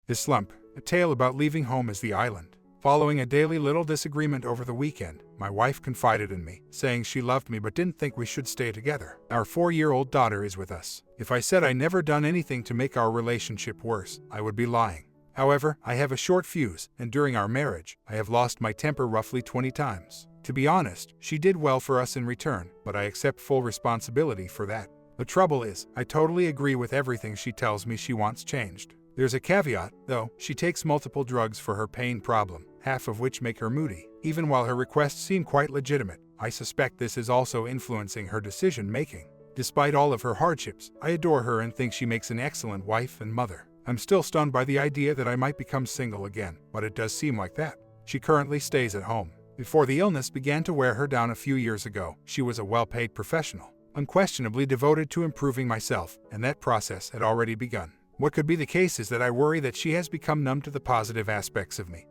His slump, a tale about leaving home as the island. Following a daily little disagreement over the weekend, my wife confided in me, saying she loved me but didn't think we should stay together. Our 4-year-old daughter is with us. If I said I never done anything to make our relationship worse, I would be lying. However, I have a short fuse, and during our marriage, I have lost my temper roughly 20 times. To be honest, she did well for us in return, but I accept full responsibility for that. The trouble is, I totally agree with everything she tells me she wants changed. There's a caveat, though. She takes multiple drugs for her pain problem, half of which make her moody. Even while her requests seem quite legitimate, I suspect this is also influencing her decision-making. Despite all of her hardships, I adore her and think she makes an excellent wife and mother. I'm still stunned by the idea that I might become single again, but it does seem like that. She currently stays at home. Before the illness began to wear her down a few years ago, she was a well-paid professional, unquestionably devoted to improving myself, and that process had already begun. What could be the case is that I worry that she has become numb to the positive aspects of me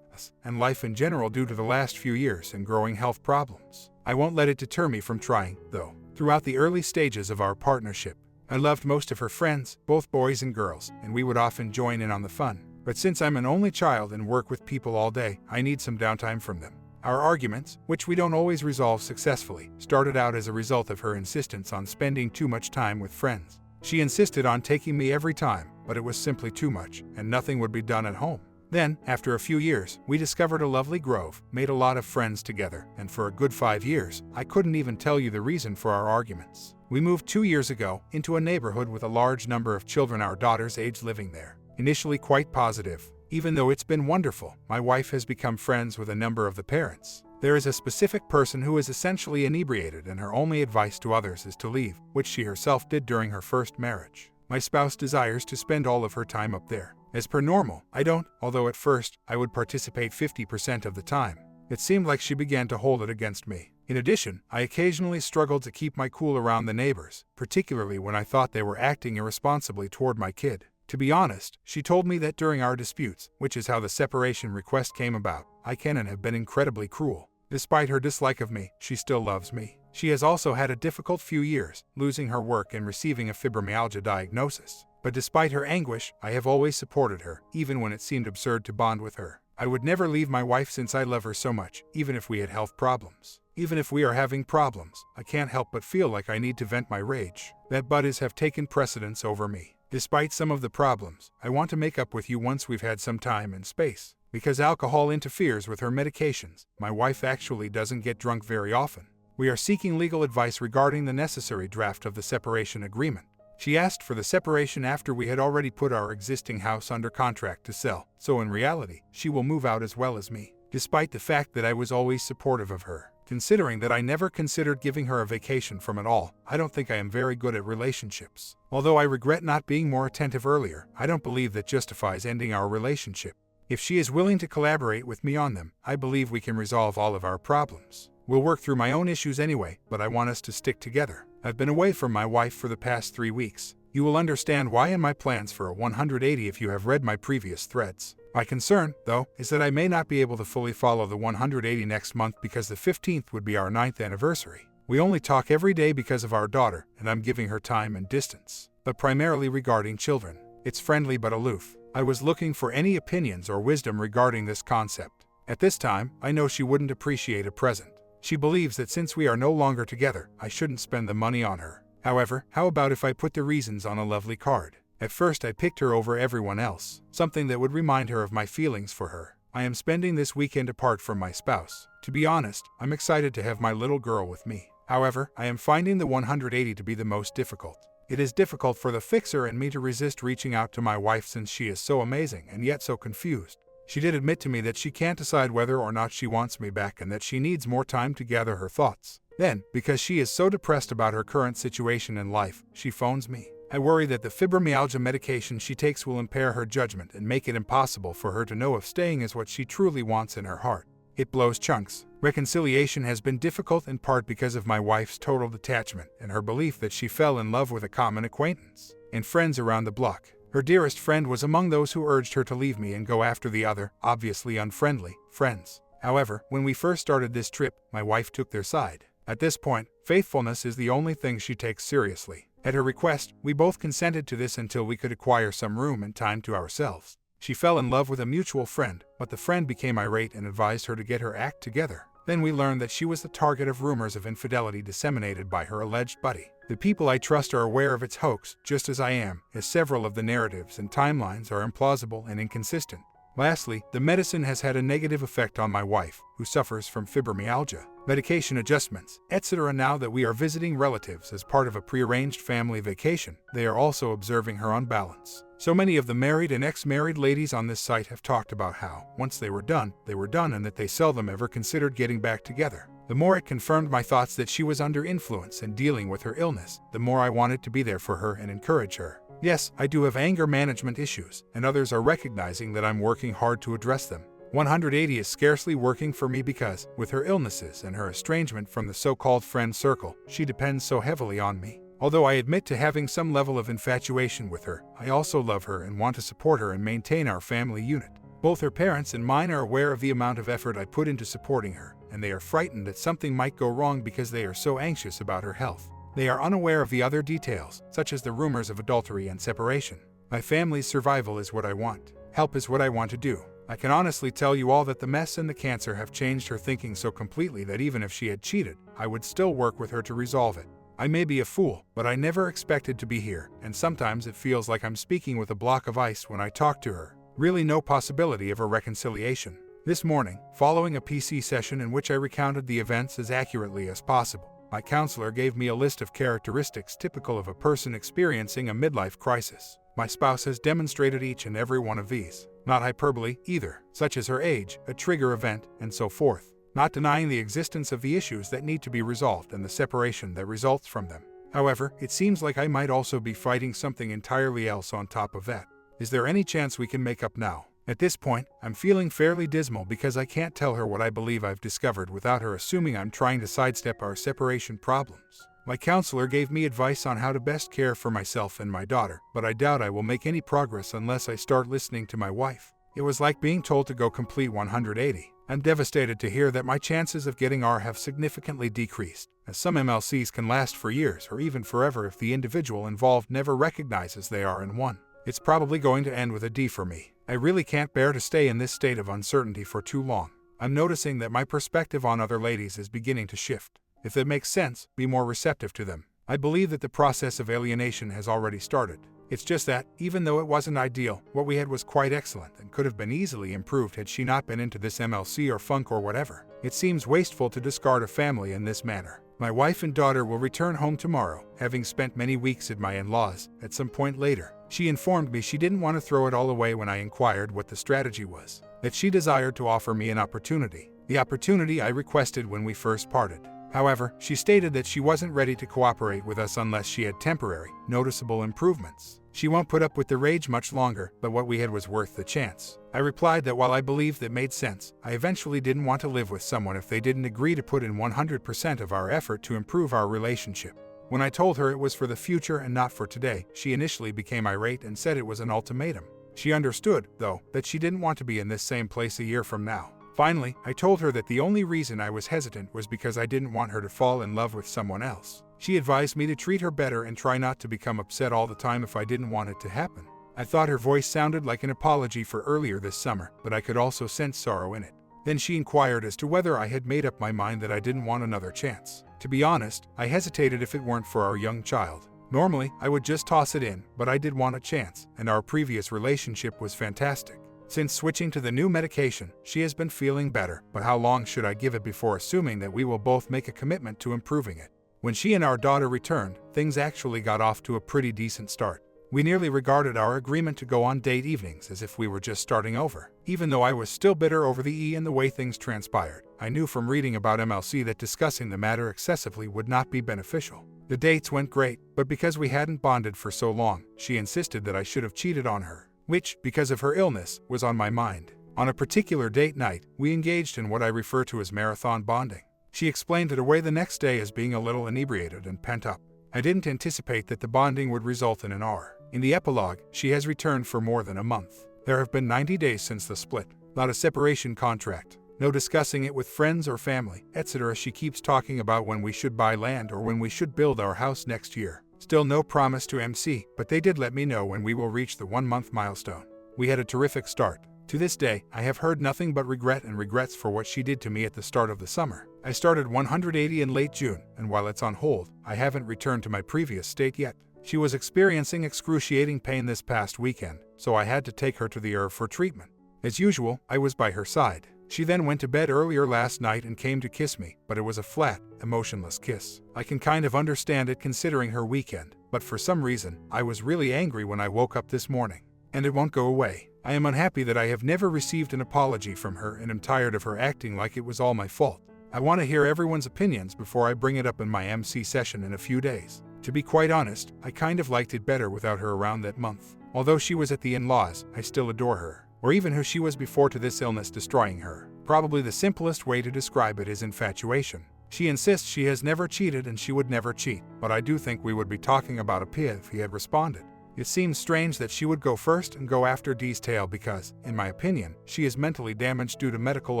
and life in general due to the last few years and growing health problems. I won't let it deter me from trying, though. Throughout the early stages of our partnership, I loved most of her friends, both boys and girls, and we would often join in on the fun. But since I'm an only child and work with people all day, I need some downtime from them. Our arguments, which we don't always resolve successfully, started out as a result of her insistence on spending too much time with friends. She insisted on taking me every time, but it was simply too much, and nothing would be done at home. Then, after a few years, we discovered a lovely grove, made a lot of friends together, and for a good 5 years, I couldn't even tell you the reason for our arguments. We moved 2 years ago into a neighborhood with a large number of children our daughter's age living there. Initially quite positive. Even though it's been wonderful, my wife has become friends with a number of the parents. There is a specific person who is essentially inebriated and her only advice to others is to leave, which she herself did during her first marriage. My spouse desires to spend all of her time up there. As per normal, I don't, although at first, I would participate 50% of the time. It seemed like she began to hold it against me. In addition, I occasionally struggled to keep my cool around the neighbors, particularly when I thought they were acting irresponsibly toward my kid. To be honest, she told me that during our disputes, which is how the separation request came about, I can and have been incredibly cruel. Despite her dislike of me, she still loves me. She has also had a difficult few years, losing her work and receiving a fibromyalgia diagnosis. But despite her anguish, I have always supported her, even when it seemed absurd to bond with her. I would never leave my wife since I love her so much, even if we had health problems. Even if we are having problems, I can't help but feel like I need to vent my rage. That buddies have taken precedence over me. Despite some of the problems, I want to make up with you once we've had some time and space. Because alcohol interferes with her medications, my wife actually doesn't get drunk very often. We are seeking legal advice regarding the necessary draft of the separation agreement. She asked for the separation after we had already put our existing house under contract to sell, so in reality, she will move out as well as me, despite the fact that I was always supportive of her. Considering that I never considered giving her a vacation from it all, I don't think I am very good at relationships. Although I regret not being more attentive earlier, I don't believe that justifies ending our relationship. If she is willing to collaborate with me on them, I believe we can resolve all of our problems. We'll work through my own issues anyway, but I want us to stick together. I've been away from my wife for the past 3 weeks. You will understand why in my plans for a 180 if you have read my previous threads. My concern, though, is that I may not be able to fully follow the 180 next month because the 15th would be our 9th anniversary. We only talk every day because of our daughter, and I'm giving her time and distance. But primarily regarding children. It's friendly but aloof. I was looking for any opinions or wisdom regarding this concept. At this time, I know she wouldn't appreciate a present. She believes that since we are no longer together, I shouldn't spend the money on her. However, how about if I put the reasons on a lovely card? At first I picked her over everyone else, something that would remind her of my feelings for her. I am spending this weekend apart from my spouse. To be honest, I'm excited to have my little girl with me. However, I am finding the 180 to be the most difficult. It is difficult for the fixer and me to resist reaching out to my wife since she is so amazing and yet so confused. She did admit to me that she can't decide whether or not she wants me back and that she needs more time to gather her thoughts. Then, because she is so depressed about her current situation in life, she phones me. I worry that the fibromyalgia medication she takes will impair her judgment and make it impossible for her to know if staying is what she truly wants in her heart. It blows chunks. Reconciliation has been difficult in part because of my wife's total detachment and her belief that she fell in love with a common acquaintance and friends around the block. Her dearest friend was among those who urged her to leave me and go after the other, obviously unfriendly, friends. However, when we first started this trip, my wife took their side. At this point, faithfulness is the only thing she takes seriously. At her request, we both consented to this until we could acquire some room and time to ourselves. She fell in love with a mutual friend, but the friend became irate and advised her to get her act together. Then we learned that she was the target of rumors of infidelity disseminated by her alleged buddy. The people I trust are aware of its hoax, just as I am, as several of the narratives and timelines are implausible and inconsistent. Lastly, the medicine has had a negative effect on my wife, who suffers from fibromyalgia, medication adjustments, etc. Now that we are visiting relatives as part of a prearranged family vacation, they are also observing her unbalance. So many of the married and ex-married ladies on this site have talked about how, once they were done, and that they seldom ever considered getting back together. The more it confirmed my thoughts that she was under influence and dealing with her illness, the more I wanted to be there for her and encourage her. Yes, I do have anger management issues, and others are recognizing that I'm working hard to address them. 180 is scarcely working for me because, with her illnesses and her estrangement from the so-called friend circle, she depends so heavily on me. Although I admit to having some level of infatuation with her, I also love her and want to support her and maintain our family unit. Both her parents and mine are aware of the amount of effort I put into supporting her, and they are frightened that something might go wrong because they are so anxious about her health. They are unaware of the other details, such as the rumors of adultery and separation. My family's survival is what I want. Help is what I want to do. I can honestly tell you all that the mess and the cancer have changed her thinking so completely that even if she had cheated, I would still work with her to resolve it. I may be a fool, but I never expected to be here, and sometimes it feels like I'm speaking with a block of ice when I talk to her. Really no possibility of a reconciliation. This morning, following a PC session in which I recounted the events as accurately as possible, my counselor gave me a list of characteristics typical of a person experiencing a midlife crisis. My spouse has demonstrated each and every one of these. Not hyperbole, either, such as her age, a trigger event, and so forth. Not denying the existence of the issues that need to be resolved and the separation that results from them. However, it seems like I might also be fighting something entirely else on top of that. Is there any chance we can make up now? At this point, I'm feeling fairly dismal because I can't tell her what I believe I've discovered without her assuming I'm trying to sidestep our separation problems. My counselor gave me advice on how to best care for myself and my daughter, but I doubt I will make any progress unless I start listening to my wife. It was like being told to go complete 180. I'm devastated to hear that my chances of getting R have significantly decreased, as some MLCs can last for years or even forever if the individual involved never recognizes they are in one. It's probably going to end with a D for me. I really can't bear to stay in this state of uncertainty for too long. I'm noticing that my perspective on other ladies is beginning to shift. If it makes sense, be more receptive to them. I believe that the process of alienation has already started. It's just that, even though it wasn't ideal, what we had was quite excellent and could have been easily improved had she not been into this MLC or funk or whatever. It seems wasteful to discard a family in this manner. My wife and daughter will return home tomorrow, having spent many weeks at my in-laws, at some point later. She informed me she didn't want to throw it all away when I inquired what the strategy was, that she desired to offer me an opportunity, the opportunity I requested when we first parted. However, she stated that she wasn't ready to cooperate with us unless she had temporary, noticeable improvements. She won't put up with the rage much longer, but what we had was worth the chance. I replied that while I believed that made sense, I eventually didn't want to live with someone if they didn't agree to put in 100% of our effort to improve our relationship. When I told her it was for the future and not for today, she initially became irate and said it was an ultimatum. She understood, though, that she didn't want to be in this same place a year from now. Finally, I told her that the only reason I was hesitant was because I didn't want her to fall in love with someone else. She advised me to treat her better and try not to become upset all the time if I didn't want it to happen. I thought her voice sounded like an apology for earlier this summer, but I could also sense sorrow in it. Then she inquired as to whether I had made up my mind that I didn't want another chance. To be honest, I hesitated if it weren't for our young child. Normally, I would just toss it in, but I did want a chance, and our previous relationship was fantastic. Since switching to the new medication, she has been feeling better, but how long should I give it before assuming that we will both make a commitment to improving it? When she and our daughter returned, things actually got off to a pretty decent start. We nearly regarded our agreement to go on date evenings as if we were just starting over. Even though I was still bitter over the E and the way things transpired, I knew from reading about MLC that discussing the matter excessively would not be beneficial. The dates went great, but because we hadn't bonded for so long, she insisted that I should have cheated on her, which, because of her illness, was on my mind. On a particular date night, we engaged in what I refer to as marathon bonding. She explained it away the next day as being a little inebriated and pent up. I didn't anticipate that the bonding would result in an R. In the epilogue, she has returned for more than a month. There have been 90 days since the split. Not a separation contract. No discussing it with friends or family, etc. She keeps talking about when we should buy land or when we should build our house next year. Still no promise to MC, but they did let me know when we will reach the 1-month milestone. We had a terrific start. To this day, I have heard nothing but regret and regrets for what she did to me at the start of the summer. I started 180 in late June, and while it's on hold, I haven't returned to my previous state yet. She was experiencing excruciating pain this past weekend, so I had to take her to the ER for treatment. As usual, I was by her side. She then went to bed earlier last night and came to kiss me, but it was a flat, emotionless kiss. I can kind of understand it considering her weekend, but for some reason, I was really angry when I woke up this morning. And it won't go away. I am unhappy that I have never received an apology from her and am tired of her acting like it was all my fault. I want to hear everyone's opinions before I bring it up in my MC session in a few days. To be quite honest, I kind of liked it better without her around that month. Although she was at the in-laws, I still adore her. Or even who she was before to this illness destroying her. Probably the simplest way to describe it is infatuation. She insists she has never cheated and she would never cheat, but I do think we would be talking about a Pia if he had responded. It seems strange that she would go first and go after Dee's tail because, in my opinion, she is mentally damaged due to medical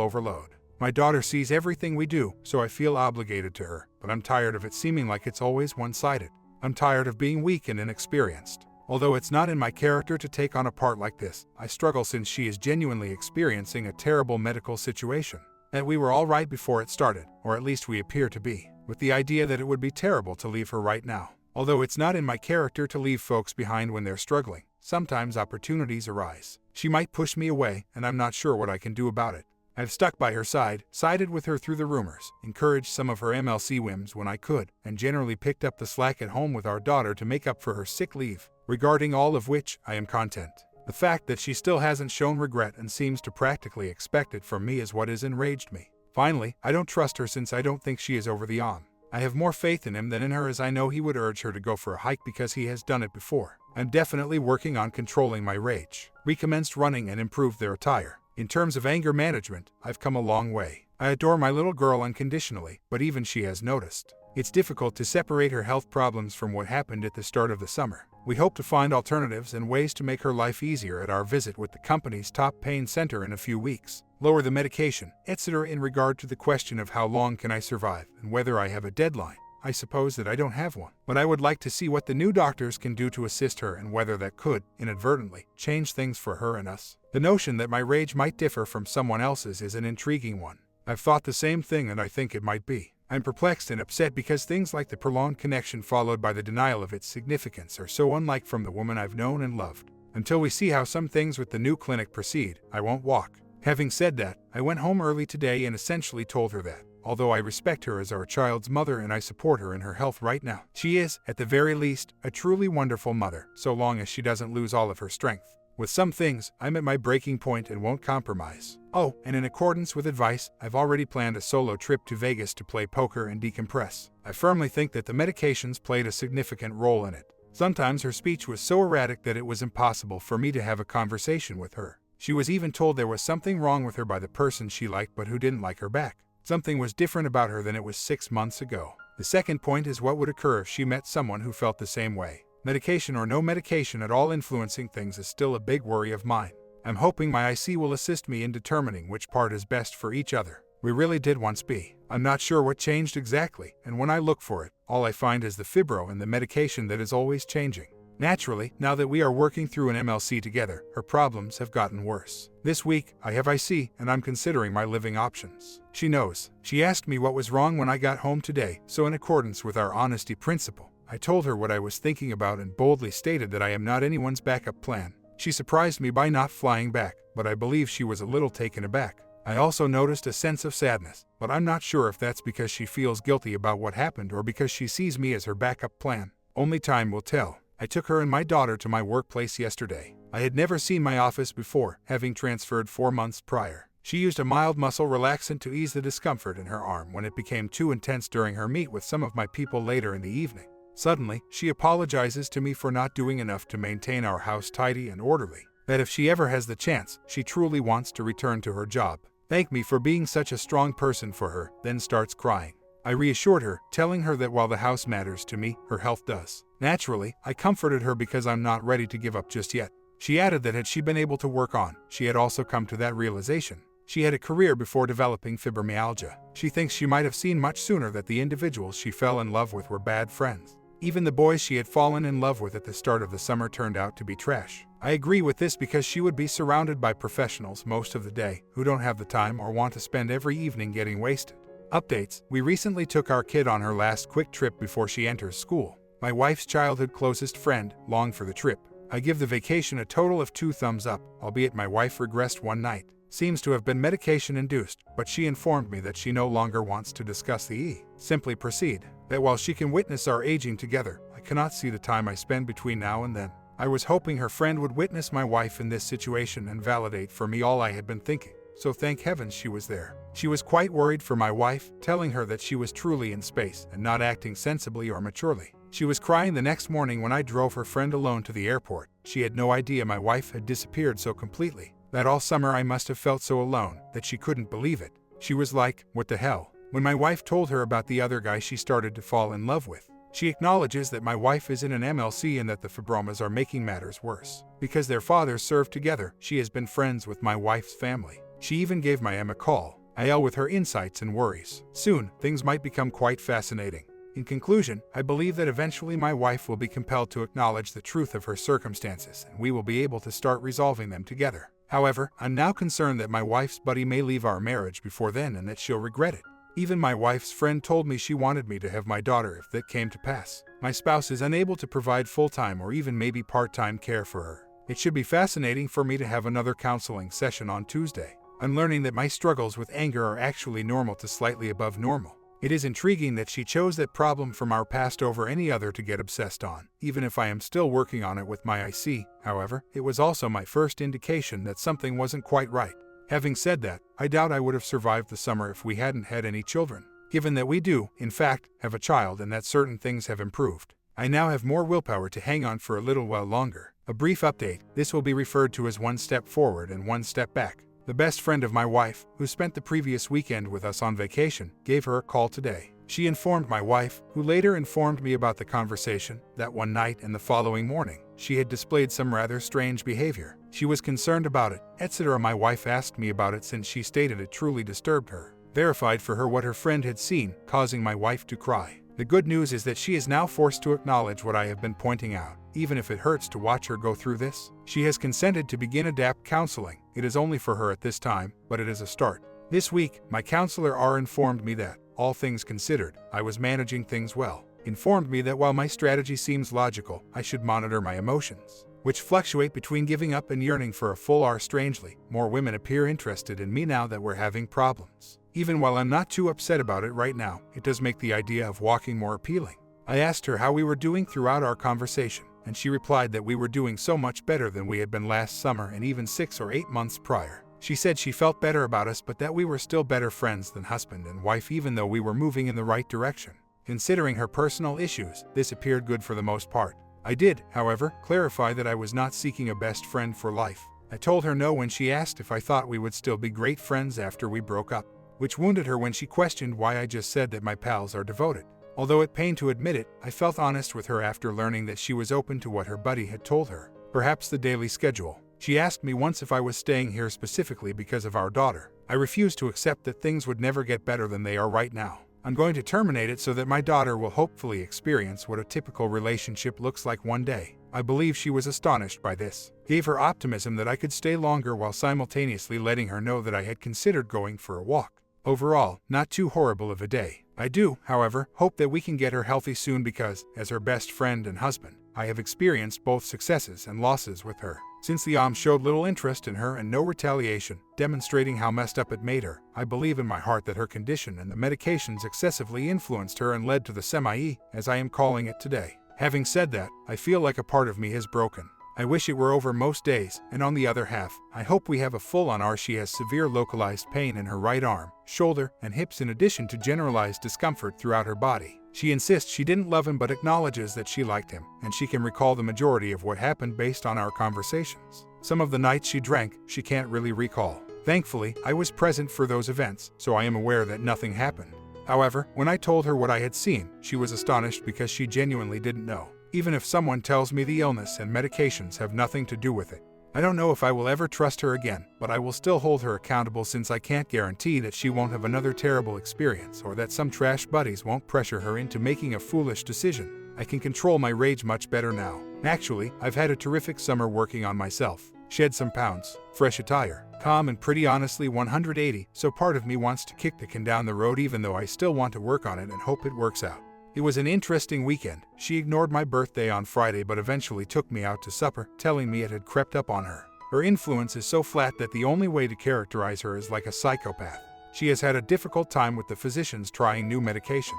overload. My daughter sees everything we do, so I feel obligated to her, but I'm tired of it seeming like it's always one-sided. I'm tired of being weak and inexperienced. Although it's not in my character to take on a part like this, I struggle since she is genuinely experiencing a terrible medical situation. That we were all right before it started, or at least we appear to be, with the idea that it would be terrible to leave her right now. Although it's not in my character to leave folks behind when they're struggling, sometimes opportunities arise. She might push me away, and I'm not sure what I can do about it. I've stuck by her side, sided with her through the rumors, encouraged some of her MLC whims when I could, and generally picked up the slack at home with our daughter to make up for her sick leave, regarding all of which I am content. The fact that she still hasn't shown regret and seems to practically expect it from me is what has enraged me. Finally, I don't trust her since I don't think she is over the on. I have more faith in him than in her as I know he would urge her to go for a hike because he has done it before. I'm definitely working on controlling my rage. Recommenced running and improved their attire. In terms of anger management, I've come a long way. I adore my little girl unconditionally, but even she has noticed. It's difficult to separate her health problems from what happened at the start of the summer. We hope to find alternatives and ways to make her life easier at our visit with the company's top pain center in a few weeks. Lower the medication, etc. In regard to the question of how long can I survive and whether I have a deadline. I suppose that I don't have one, but I would like to see what the new doctors can do to assist her and whether that could, inadvertently, change things for her and us. The notion that my rage might differ from someone else's is an intriguing one. I've thought the same thing and I think it might be. I'm perplexed and upset because things like the prolonged connection followed by the denial of its significance are so unlike from the woman I've known and loved. Until we see how some things with the new clinic proceed, I won't walk. Having said that, I went home early today and essentially told her that, although I respect her as our child's mother and I support her in her health right now, she is, at the very least, a truly wonderful mother, so long as she doesn't lose all of her strength. With some things, I'm at my breaking point and won't compromise. Oh, and in accordance with advice, I've already planned a solo trip to Vegas to play poker and decompress. I firmly think that the medications played a significant role in it. Sometimes her speech was so erratic that it was impossible for me to have a conversation with her. She was even told there was something wrong with her by the person she liked but who didn't like her back. Something was different about her than it was 6 months ago. The second point is what would occur if she met someone who felt the same way. Medication or no medication at all influencing things is still a big worry of mine. I'm hoping my IC will assist me in determining which part is best for each other. We really did once be. I'm not sure what changed exactly, and when I look for it, all I find is the fibro and the medication that is always changing. Naturally, now that we are working through an MLC together, her problems have gotten worse. This week, I have IC, and I'm considering my living options. She knows. She asked me what was wrong when I got home today, so in accordance with our honesty principle, I told her what I was thinking about and boldly stated that I am not anyone's backup plan. She surprised me by not flying back, but I believe she was a little taken aback. I also noticed a sense of sadness, but I'm not sure if that's because she feels guilty about what happened or because she sees me as her backup plan. Only time will tell. I took her and my daughter to my workplace yesterday. I had never seen my office before, having transferred 4 months prior. She used a mild muscle relaxant to ease the discomfort in her arm when it became too intense during her meet with some of my people later in the evening. Suddenly, she apologizes to me for not doing enough to maintain our house tidy and orderly, that if she ever has the chance, she truly wants to return to her job. Thank me for being such a strong person for her, then starts crying. I reassured her, telling her that while the house matters to me, her health does. Naturally, I comforted her because I'm not ready to give up just yet. She added that had she been able to work on, she had also come to that realization. She had a career before developing fibromyalgia. She thinks she might have seen much sooner that the individuals she fell in love with were bad friends. Even the boys she had fallen in love with at the start of the summer turned out to be trash. I agree with this because she would be surrounded by professionals most of the day who don't have the time or want to spend every evening getting wasted. Updates: we recently took our kid on her last quick trip before she enters school. My wife's childhood closest friend longed for the trip. I give the vacation a total of 2 thumbs up, albeit my wife regressed one night. Seems to have been medication-induced, but she informed me that she no longer wants to discuss the simply proceed. That while she can witness our aging together, I cannot see the time I spend between now and then. I was hoping her friend would witness my wife in this situation and validate for me all I had been thinking. So thank heavens she was there. She was quite worried for my wife, telling her that she was truly in space and not acting sensibly or maturely. She was crying the next morning when I drove her friend alone to the airport. She had no idea my wife had disappeared so completely. That all summer I must have felt so alone that she couldn't believe it. She was like, "What the hell?" When my wife told her about the other guy she started to fall in love with. She acknowledges that my wife is in an MLC and that the fibromas are making matters worse. Because their fathers served together, she has been friends with my wife's family. She even gave my a call. I'll with her insights and worries. Soon, things might become quite fascinating. In conclusion, I believe that eventually my wife will be compelled to acknowledge the truth of her circumstances and we will be able to start resolving them together. However, I'm now concerned that my wife's buddy may leave our marriage before then and that she'll regret it. Even my wife's friend told me she wanted me to have my daughter if that came to pass. My spouse is unable to provide full-time or even maybe part-time care for her. It should be fascinating for me to have another counseling session on Tuesday. I'm learning that my struggles with anger are actually normal to slightly above normal. It is intriguing that she chose that problem from our past over any other to get obsessed on, even if I am still working on it with my IC. However, it was also my first indication that something wasn't quite right. Having said that, I doubt I would have survived the summer if we hadn't had any children. Given that we do, in fact, have a child and that certain things have improved, I now have more willpower to hang on for a little while longer. A brief update: this will be referred to as 1 step forward and 1 step back. The best friend of my wife, who spent the previous weekend with us on vacation, gave her a call today. She informed my wife, who later informed me about the conversation, that one night and the following morning, she had displayed some rather strange behavior. She was concerned about it, etc. My wife asked me about it since she stated it truly disturbed her. Verified for her what her friend had seen, causing my wife to cry. The good news is that she is now forced to acknowledge what I have been pointing out, even if it hurts to watch her go through this. She has consented to begin ADAPT counseling. It is only for her at this time, but it is a start. This week, my counselor informed me that, all things considered, I was managing things well. Informed me that while my strategy seems logical, I should monitor my emotions, which fluctuate between giving up and yearning for a full R. Strangely, more women appear interested in me now that we're having problems. Even while I'm not too upset about it right now, it does make the idea of walking more appealing. I asked her how we were doing throughout our conversation, and she replied that we were doing so much better than we had been last summer and even 6 or 8 months prior. She said she felt better about us but that we were still better friends than husband and wife even though we were moving in the right direction. Considering her personal issues, this appeared good for the most part. I did, however, clarify that I was not seeking a best friend for life. I told her no when she asked if I thought we would still be great friends after we broke up, which wounded her when she questioned why I just said that my pals are devoted. Although it pained to admit it, I felt honest with her after learning that she was open to what her buddy had told her. Perhaps the daily schedule. She asked me once if I was staying here specifically because of our daughter. I refused to accept that things would never get better than they are right now. I'm going to terminate it so that my daughter will hopefully experience what a typical relationship looks like one day. I believe she was astonished by this. Gave her optimism that I could stay longer while simultaneously letting her know that I had considered going for a walk. Overall, not too horrible of a day. I do, however, hope that we can get her healthy soon because, as her best friend and husband, I have experienced both successes and losses with her. Since the showed little interest in her and no retaliation, demonstrating how messed up it made her, I believe in my heart that her condition and the medications excessively influenced her and led to the semi-E, as I am calling it today. Having said that, I feel like a part of me has broken. I wish it were over most days, and on the other half, I hope we have a full-on R. She has severe localized pain in her right arm, shoulder, and hips in addition to generalized discomfort throughout her body. She insists she didn't love him but acknowledges that she liked him, and she can recall the majority of what happened based on our conversations. Some of the nights she drank, she can't really recall. Thankfully, I was present for those events, so I am aware that nothing happened. However, when I told her what I had seen, she was astonished because she genuinely didn't know. Even if someone tells me the illness and medications have nothing to do with it. I don't know if I will ever trust her again, but I will still hold her accountable since I can't guarantee that she won't have another terrible experience or that some trash buddies won't pressure her into making a foolish decision. I can control my rage much better now. Actually, I've had a terrific summer working on myself. Shed some pounds, fresh attire, calm and pretty honestly 180, so part of me wants to kick the can down the road even though I still want to work on it and hope it works out. It was an interesting weekend. She ignored my birthday on Friday but eventually took me out to supper, telling me it had crept up on her. Her influence is so flat that the only way to characterize her is like a psychopath. She has had a difficult time with the physicians trying new medications.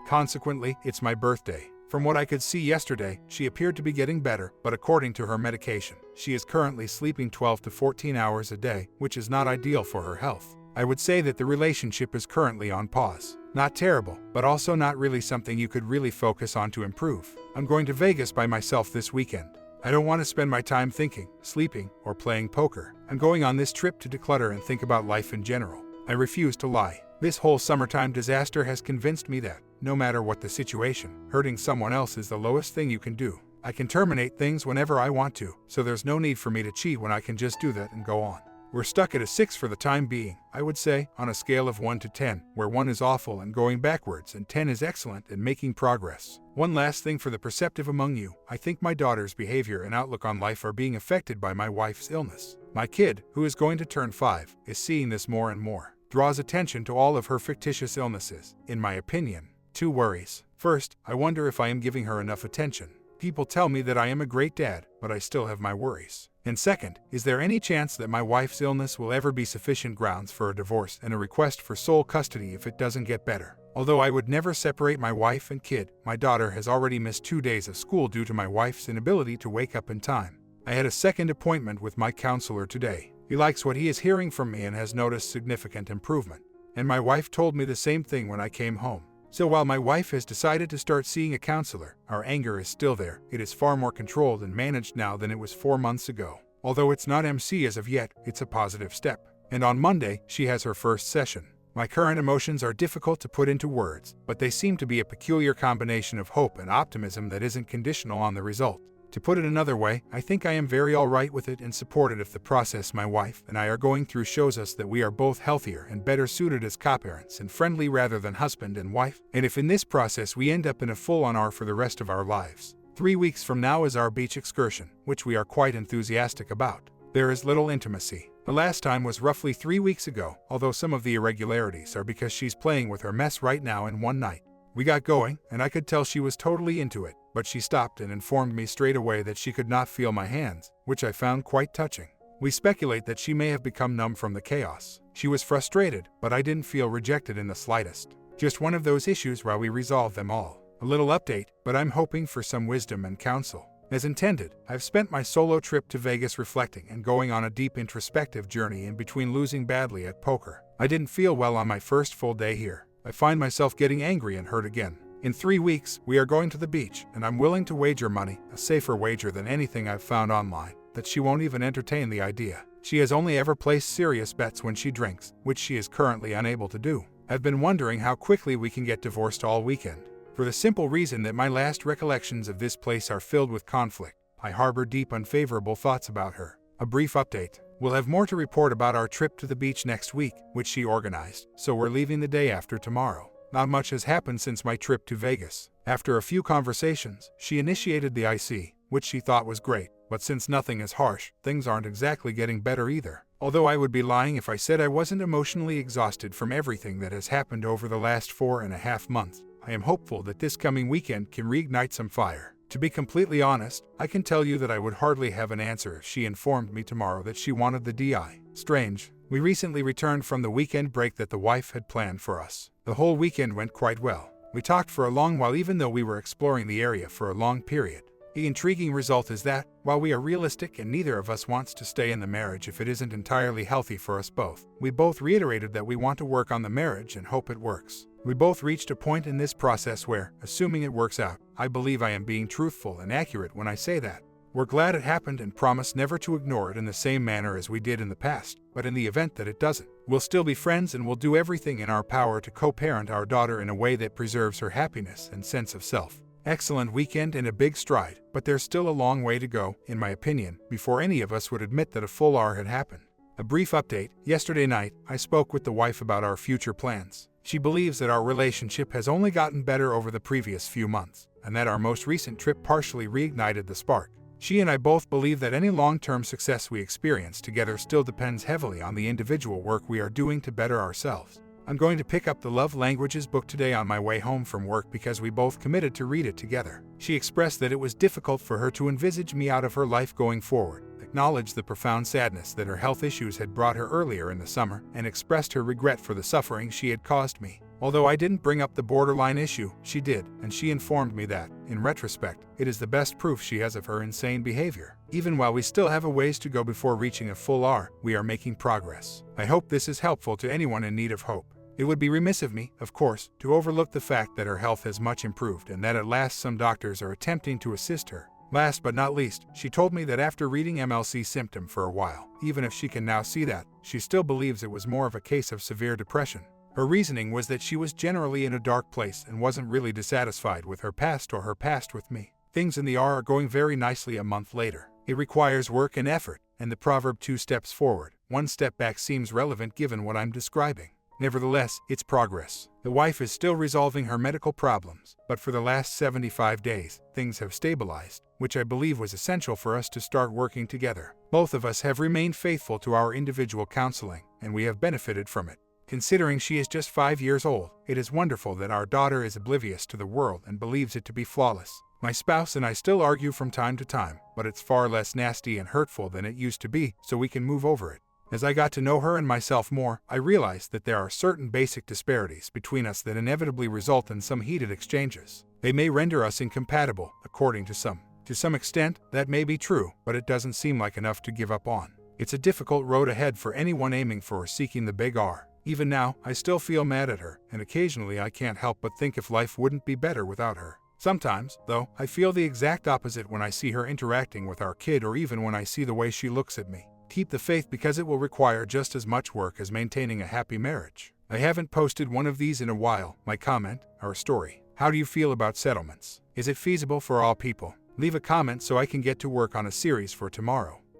Consequently, it's my birthday. From what I could see yesterday, she appeared to be getting better, but according to her medication, she is currently sleeping 12 to 14 hours a day, which is not ideal for her health. I would say that the relationship is currently on pause. Not terrible, but also not really something you could really focus on to improve. I'm going to Vegas by myself this weekend. I don't want to spend my time thinking, sleeping, or playing poker. I'm going on this trip to declutter and think about life in general. I refuse to lie. This whole summertime disaster has convinced me that, no matter what the situation, hurting someone else is the lowest thing you can do. I can terminate things whenever I want to, so there's no need for me to cheat when I can just do that and go on. We're stuck at a 6 for the time being, I would say, on a scale of 1 to 10, where 1 is awful and going backwards and 10 is excellent and making progress. One last thing for the perceptive among you, I think my daughter's behavior and outlook on life are being affected by my wife's illness. My kid, who is going to turn 5, is seeing this more and more. Draws attention to all of her fictitious illnesses, in my opinion. 2 worries. First, I wonder if I am giving her enough attention. People tell me that I am a great dad, but I still have my worries. And second, is there any chance that my wife's illness will ever be sufficient grounds for a divorce and a request for sole custody if it doesn't get better? Although I would never separate my wife and kid, my daughter has already missed 2 days of school due to my wife's inability to wake up in time. I had a second appointment with my counselor today. He likes what he is hearing from me and has noticed significant improvement. And my wife told me the same thing when I came home. So while my wife has decided to start seeing a counselor, our anger is still there. It is far more controlled and managed now than it was 4 months ago. Although it's not MC as of yet, it's a positive step. And on Monday, she has her first session. My current emotions are difficult to put into words, but they seem to be a peculiar combination of hope and optimism that isn't conditional on the result. To put it another way, I think I am very alright with it and support it if the process my wife and I are going through shows us that we are both healthier and better suited as co-parents and friendly rather than husband and wife, and if in this process we end up in a full-on R for the rest of our lives. 3 weeks from now is our beach excursion, which we are quite enthusiastic about. There is little intimacy. The last time was roughly 3 weeks ago, although some of the irregularities are because she's playing with her mess right now in one night. We got going, and I could tell she was totally into it, but she stopped and informed me straight away that she could not feel my hands, which I found quite touching. We speculate that she may have become numb from the chaos. She was frustrated, but I didn't feel rejected in the slightest. Just one of those issues while we resolve them all. A little update, but I'm hoping for some wisdom and counsel. As intended, I've spent my solo trip to Vegas reflecting and going on a deep introspective journey in between losing badly at poker. I didn't feel well on my first full day here. I find myself getting angry and hurt again. In 3 weeks, we are going to the beach, and I'm willing to wager money, a safer wager than anything I've found online, that she won't even entertain the idea. She has only ever placed serious bets when she drinks, which she is currently unable to do. I've been wondering how quickly we can get divorced all weekend. For the simple reason that my last recollections of this place are filled with conflict. I harbor deep unfavorable thoughts about her. A brief update. We'll have more to report about our trip to the beach next week, which she organized, so we're leaving the day after tomorrow. Not much has happened since my trip to Vegas. After a few conversations, she initiated the IC, which she thought was great, but since nothing is harsh, things aren't exactly getting better either. Although I would be lying if I said I wasn't emotionally exhausted from everything that has happened over the last 4.5 months. I am hopeful that this coming weekend can reignite some fire. To be completely honest, I can tell you that I would hardly have an answer if she informed me tomorrow that she wanted the DI. Strange. We recently returned from the weekend break that the wife had planned for us. The whole weekend went quite well. We talked for a long while even though we were exploring the area for a long period. The intriguing result is that, while we are realistic and neither of us wants to stay in the marriage if it isn't entirely healthy for us both, we both reiterated that we want to work on the marriage and hope it works. We both reached a point in this process where, assuming it works out, I believe I am being truthful and accurate when I say that. We're glad it happened and promise never to ignore it in the same manner as we did in the past, but in the event that it doesn't, we'll still be friends and we'll do everything in our power to co-parent our daughter in a way that preserves her happiness and sense of self. Excellent weekend and a big stride, but there's still a long way to go, in my opinion, before any of us would admit that a full R had happened. A brief update. Yesterday night, I spoke with the wife about our future plans. She believes that our relationship has only gotten better over the previous few months, and that our most recent trip partially reignited the spark. She and I both believe that any long-term success we experience together still depends heavily on the individual work we are doing to better ourselves. I'm going to pick up the Love Languages book today on my way home from work because we both committed to read it together. She expressed that it was difficult for her to envisage me out of her life going forward, acknowledged the profound sadness that her health issues had brought her earlier in the summer, and expressed her regret for the suffering she had caused me. Although I didn't bring up the borderline issue, she did, and she informed me that, in retrospect, it is the best proof she has of her insane behavior. Even while we still have a ways to go before reaching a full R, we are making progress. I hope this is helpful to anyone in need of hope. It would be remiss of me, of course, to overlook the fact that her health has much improved and that at last some doctors are attempting to assist her. Last but not least, she told me that after reading MLC Symptom for a while, even if she can now see that, she still believes it was more of a case of severe depression. Her reasoning was that she was generally in a dark place and wasn't really dissatisfied with her past or her past with me. Things in the R are going very nicely a month later. It requires work and effort, and the proverb 2 steps forward, 1 step back seems relevant given what I'm describing. Nevertheless, it's progress. The wife is still resolving her medical problems, but for the last 75 days, things have stabilized, which I believe was essential for us to start working together. Both of us have remained faithful to our individual counseling, and we have benefited from it. Considering she is just 5 years old, it is wonderful that our daughter is oblivious to the world and believes it to be flawless. My spouse and I still argue from time to time, but it's far less nasty and hurtful than it used to be, so we can move over it. As I got to know her and myself more, I realized that there are certain basic disparities between us that inevitably result in some heated exchanges. They may render us incompatible, according to some. To some extent, that may be true, but it doesn't seem like enough to give up on. It's a difficult road ahead for anyone aiming for or seeking the big R. Even now, I still feel mad at her, and occasionally I can't help but think if life wouldn't be better without her. Sometimes, though, I feel the exact opposite when I see her interacting with our kid or even when I see the way she looks at me. Keep the faith because it will require just as much work as maintaining a happy marriage. I haven't posted one of these in a while. My comment, our story. How do you feel about settlements? Is it feasible for all people? Leave a comment so I can get to work on a series for tomorrow.